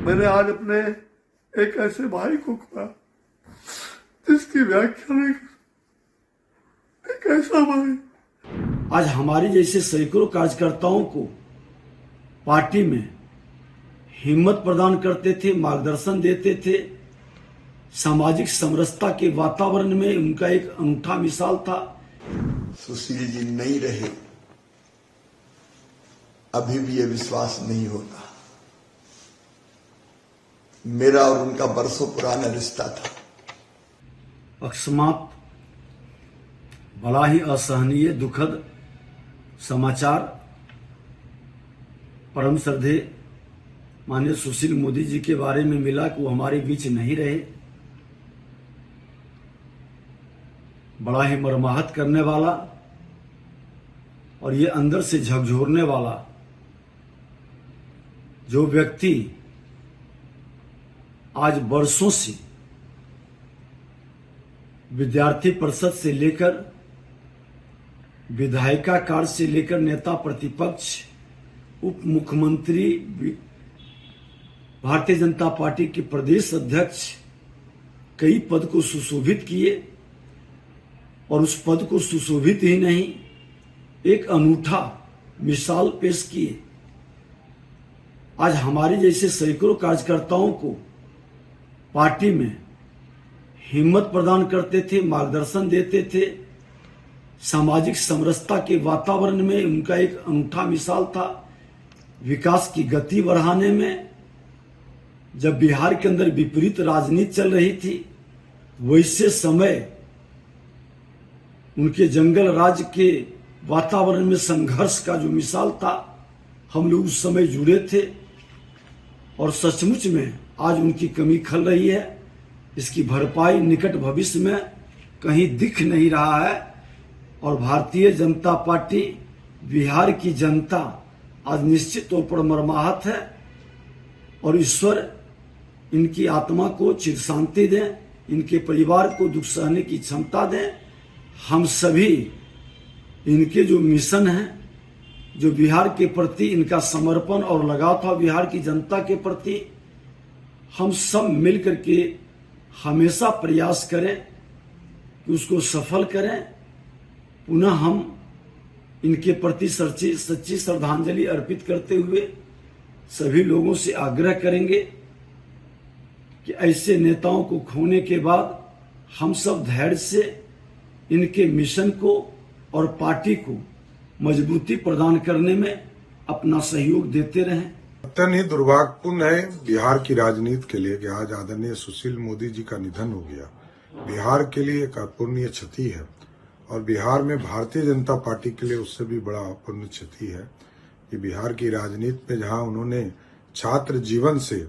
मैंने आज अपने एक ऐसे भाई को खोया जिसकी व्याख्या नहीं कर। एक ऐसा भाई आज हमारे जैसे सैकड़ों कार्यकर्ताओं को पार्टी में हिम्मत प्रदान करते थे, मार्गदर्शन देते थे। सामाजिक समरसता के वातावरण में उनका एक अनूठा मिसाल था। सुशील जी नहीं रहे, अभी भी ये विश्वास नहीं होता। मेरा और उनका बरसों पुराना रिश्ता था। अकस्मात बड़ा ही असहनीय दुखद समाचार परम श्रद्धेय माननीय सुशील मोदी जी के बारे में मिला कि वो हमारे बीच नहीं रहे। बड़ा ही मर्माहत करने वाला और ये अंदर से झकझोरने वाला जो व्यक्ति आज वर्षों से विद्यार्थी परिषद से लेकर विधायिका कार्य से लेकर नेता प्रतिपक्ष, उप मुख्यमंत्री, भारतीय जनता पार्टी के प्रदेश अध्यक्ष, कई पद को सुशोभित किए और उस पद को सुशोभित ही नहीं, एक अनूठा मिसाल पेश किए। आज हमारे जैसे सैकड़ों कार्यकर्ताओं को पार्टी में हिम्मत प्रदान करते थे, मार्गदर्शन देते थे। सामाजिक समरसता के वातावरण में उनका एक अनूठा मिसाल था। विकास की गति बढ़ाने में जब बिहार के अंदर विपरीत राजनीति चल रही थी, वैसे समय उनके जंगल राज के वातावरण में संघर्ष का जो मिसाल था, हम लोग उस समय जुड़े थे और सचमुच में आज उनकी कमी खल रही है। इसकी भरपाई निकट भविष्य में कहीं दिख नहीं रहा है और भारतीय जनता पार्टी, बिहार की जनता आज निश्चित तौर पर मर्माहत है और ईश्वर इनकी आत्मा को चिर शांति दें, इनके परिवार को दुख सहने की क्षमता दें। हम सभी इनके जो मिशन है, जो बिहार के प्रति इनका समर्पण और लगाव था बिहार की जनता के प्रति, हम सब मिलकर के हमेशा प्रयास करें कि उसको सफल करें। पुनः हम इनके प्रति सच्ची श्रद्धांजलि अर्पित करते हुए सभी लोगों से आग्रह करेंगे कि ऐसे नेताओं को खोने के बाद हम सब धैर्य से इनके मिशन को और पार्टी को मजबूती प्रदान करने में अपना सहयोग देते रहें। अत्यंत ही दुर्भाग्यपूर्ण है बिहार की राजनीति के लिए कि आज आदरणीय सुशील मोदी जी का निधन हो गया। बिहार के लिए एक अपूर्णीय क्षति है और बिहार में भारतीय जनता पार्टी के लिए उससे भी बड़ा अपूर्णीय क्षति है कि बिहार की राजनीति में जहां उन्होंने छात्र जीवन से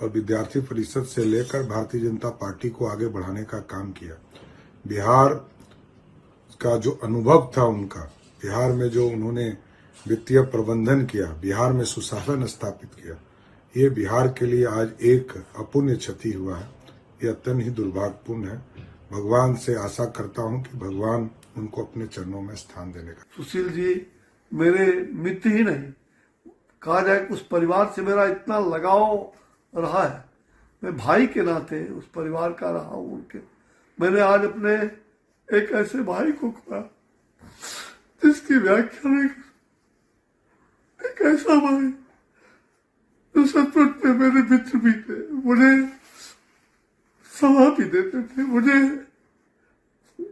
और विद्यार्थी परिषद से लेकर भारतीय जनता पार्टी को आगे बढ़ाने का काम किया। बिहार का जो अनुभव था उनका, बिहार में जो उन्होंने वित्तीय प्रबंधन किया, बिहार में सुशासन स्थापित किया, ये बिहार के लिए आज एक अपूर्णीय क्षति हुआ है। ये अत्यंत ही दुर्भाग्यपूर्ण है। भगवान से आशा करता हूं कि भगवान उनको अपने चरणों में स्थान देने का। सुशील जी मेरे मित्र ही नहीं, कहा जाए उस परिवार से मेरा इतना लगाव रहा है, मैं भाई के नाते उस परिवार का रहा हूं उनके। मैंने आज अपने एक ऐसे भाई को खोया जिसकी व्याख्या नहीं कर। एक ऐसा भाई जो सचमुच में मेरे मित्र भी थे, मुझे सलाह भी देते थे, मुझे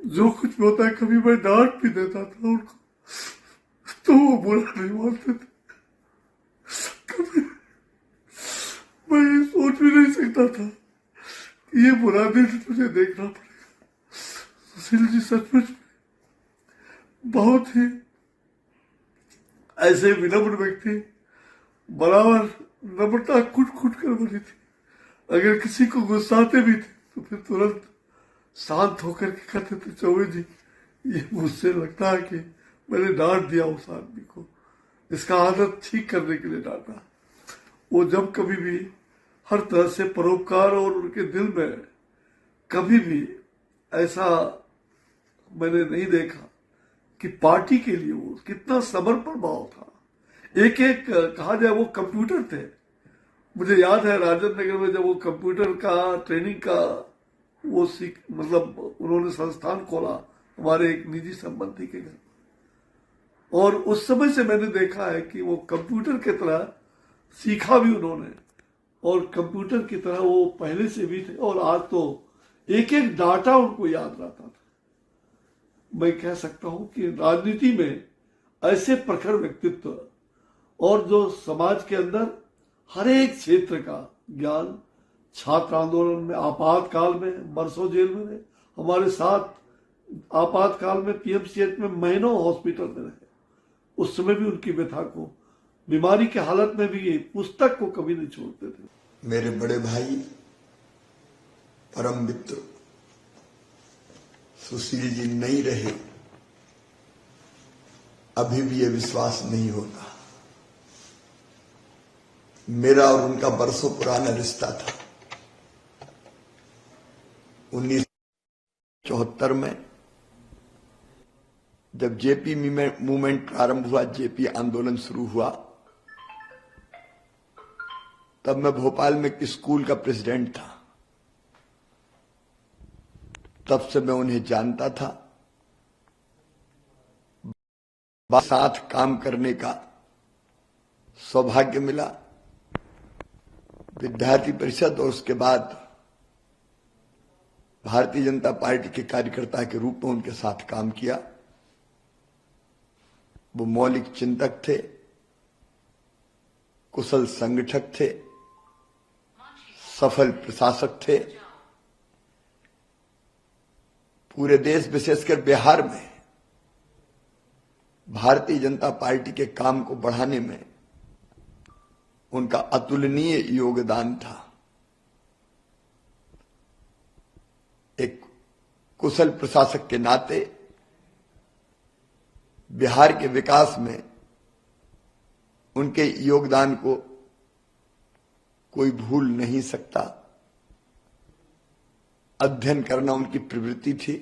जो कुछ भी होता है, कभी मैं डांट भी देता था उनको तो वो बुरा नहीं मानते थे। कभी मैं ये सोच भी नहीं सकता था कि ये बुरा दिन तुझे देखना पड़ेगा। सुशील जी सचमुच बहुत ही ऐसे विनम्र व्यक्ति, बराबर नम्रता कुट कुट कर बनी थी। अगर किसी को गुस्साते भी थे तो फिर तुरंत शांत होकर के कहते थे, चौबे जी ये मुझसे लगता है कि मैंने डांट दिया उस आदमी को, इसका आदत ठीक करने के लिए डांटा। वो जब कभी भी हर तरह से परोपकार और उनके दिल में कभी भी ऐसा मैंने नहीं देखा कि पार्टी के लिए वो कितना समर्पण भाव था। एक एक कहा जाए वो कंप्यूटर थे, मुझे याद है राजेंद्र नगर में जब वो कंप्यूटर का ट्रेनिंग का वो सीख मतलब उन्होंने संस्थान खोला हमारे एक निजी संबंधी के घर, और उस समय से मैंने देखा है कि वो कंप्यूटर की तरह सीखा भी उन्होंने, और कंप्यूटर की तरह वो पहले से भी थे, और आज तो एक एक डाटा उनको याद रहता था। मैं कह सकता हूं कि राजनीति में ऐसे प्रखर व्यक्तित्व और जो समाज के अंदर हर एक क्षेत्र का ज्ञान, छात्र आंदोलन में, आपातकाल में बरसों जेल में रहे, हमारे साथ आपातकाल में पीएमसीएच में महीनों हॉस्पिटल में रहे, उस समय भी उनकी व्यथा को, बीमारी के हालत में भी ये पुस्तक को कभी नहीं छोड़ते थे। मेरे बड़े भाई परम मित्र सुशील जी नहीं रहे, अभी भी ये विश्वास नहीं होता। मेरा और उनका बरसों पुराना रिश्ता था। 1974 में जब जेपी मूवमेंट प्रारंभ हुआ, जेपी आंदोलन शुरू हुआ, तब मैं भोपाल में एक स्कूल का प्रेसिडेंट था। तब से मैं उन्हें जानता था। साथ काम करने का सौभाग्य मिला। विद्यार्थी परिषद और उसके बाद भारतीय जनता पार्टी के कार्यकर्ता के रूप में उनके साथ काम किया। वो मौलिक चिंतक थे, कुशल संगठक थे, सफल प्रशासक थे। पूरे देश विशेषकर बिहार में भारतीय जनता पार्टी के काम को बढ़ाने में उनका अतुलनीय योगदान था। एक कुशल प्रशासक के नाते बिहार के विकास में उनके योगदान को कोई भूल नहीं सकता। अध्ययन करना उनकी प्रवृत्ति थी,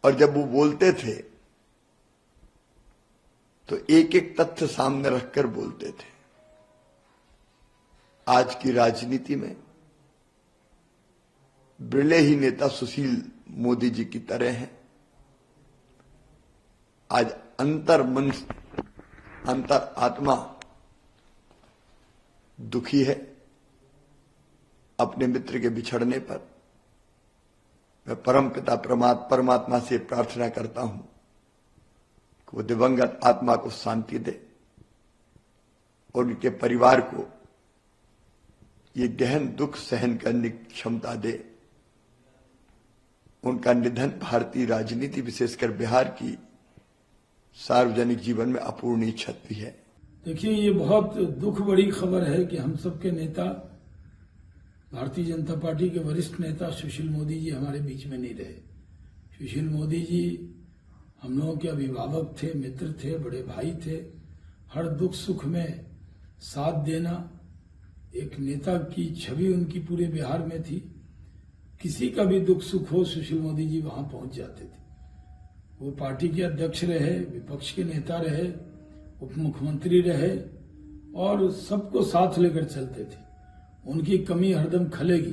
और जब वो बोलते थे तो एक एक तथ्य सामने रखकर बोलते थे। आज की राजनीति में बिरले ही नेता सुशील मोदी जी की तरह हैं। आज अंतर आत्मा दुखी है अपने मित्र के बिछड़ने पर। मैं परम पिता परमात्मा से प्रार्थना करता हूं कि वो दिवंगत आत्मा को शांति दे और उनके परिवार को ये गहन दुख सहन करने की क्षमता दे। उनका निधन भारतीय राजनीति विशेषकर बिहार की सार्वजनिक जीवन में अपूर्णीय क्षति है। देखिए, ये बहुत दुख बड़ी खबर है कि हम सबके नेता, भारतीय जनता पार्टी के वरिष्ठ नेता सुशील मोदी जी हमारे बीच में नहीं रहे। सुशील मोदी जी हम लोगों के अभिभावक थे, मित्र थे, बड़े भाई थे। हर दुख सुख में साथ देना, एक नेता की छवि उनकी पूरे बिहार में थी। किसी का भी दुख सुख हो, सुशील मोदी जी वहां पहुंच जाते थे। वो पार्टी के अध्यक्ष रहे, विपक्ष के नेता रहे, उप मुख्यमंत्री रहे, और सबको साथ लेकर चलते थे। उनकी कमी हरदम खलेगी।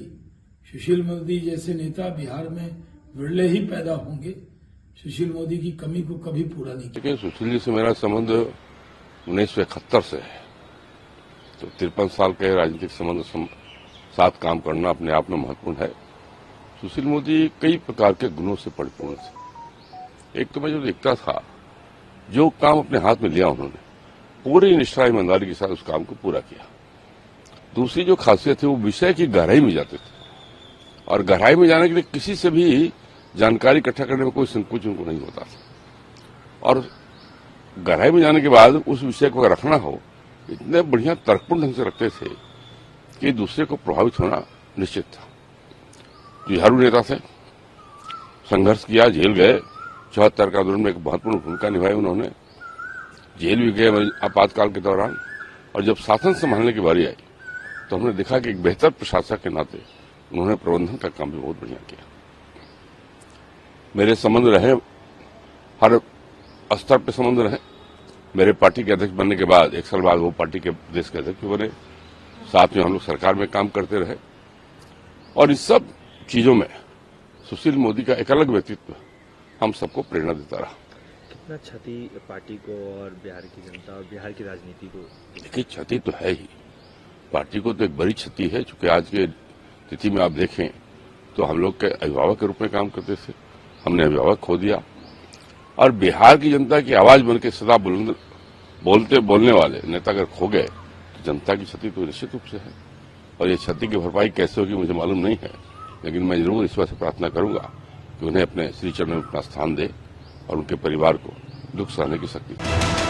सुशील मोदी जैसे नेता बिहार में विरले ही पैदा होंगे। सुशील मोदी की कमी को कभी पूरा नहीं किया। लेकिन सुशील जी से मेरा संबंध 1971 से है, तो 53 साल के राजनीतिक संबंध साथ काम करना अपने आप में महत्वपूर्ण है। सुशील मोदी कई प्रकार के गुणों से परिपूर्ण थे। एक तो मैं जो देखता था, जो काम अपने हाथ में लिया उन्होंने पूरी निष्ठा ईमानदारी के साथ उस काम को पूरा किया। दूसरी जो खासियत है, वो विषय की गहराई में जाते थे, और गहराई में जाने के लिए किसी से भी जानकारी इकट्ठा करने में कोई संकोच उनको नहीं होता था। और गहराई में जाने के बाद उस विषय को रखना हो, इतने बढ़िया तर्कपूर्ण ढंग से रखते थे कि दूसरे को प्रभावित होना निश्चित था। जुझारू नेता थे, संघर्ष किया, जेल गए। 74 का आंदोलन में एक महत्वपूर्ण भूमिका निभाई उन्होंने। जेल भी गए आपातकाल के दौरान। और जब शासन संभालने की बारी आई तो हमने देखा कि एक बेहतर प्रशासक के नाते उन्होंने प्रबंधन का काम भी बहुत बढ़िया किया। मेरे संबंध रहे, हर स्तर पर संबंध रहे। मेरे पार्टी के अध्यक्ष बनने के बाद 1 साल बाद वो पार्टी के प्रदेश के अध्यक्ष बने। साथ में हम लोग सरकार में काम करते रहे और इस सब चीजों में सुशील मोदी का एक अलग व्यक्तित्व हम सबको प्रेरणा देता रहा। कितना क्षति पार्टी को और बिहार की जनता और बिहार की राजनीति को? देखिए, क्षति तो है ही, पार्टी को तो एक बड़ी क्षति है, क्योंकि आज के तिथि में आप देखें तो हम लोग के अभिभावक के रूप में काम करते थे, हमने अभिभावक खो दिया और बिहार की जनता की आवाज बन के सदा बोलने वाले नेता अगर खो गए तो जनता की क्षति तो निश्चित रूप से है। और ये क्षति की भरपाई कैसे होगी मुझे मालूम नहीं है, लेकिन मैं जरूर ईश्वर से प्रार्थना करूंगा कि उन्हें अपने श्री चरणों में अपना स्थान दे और उनके परिवार को दुख सहने की शक्ति दे।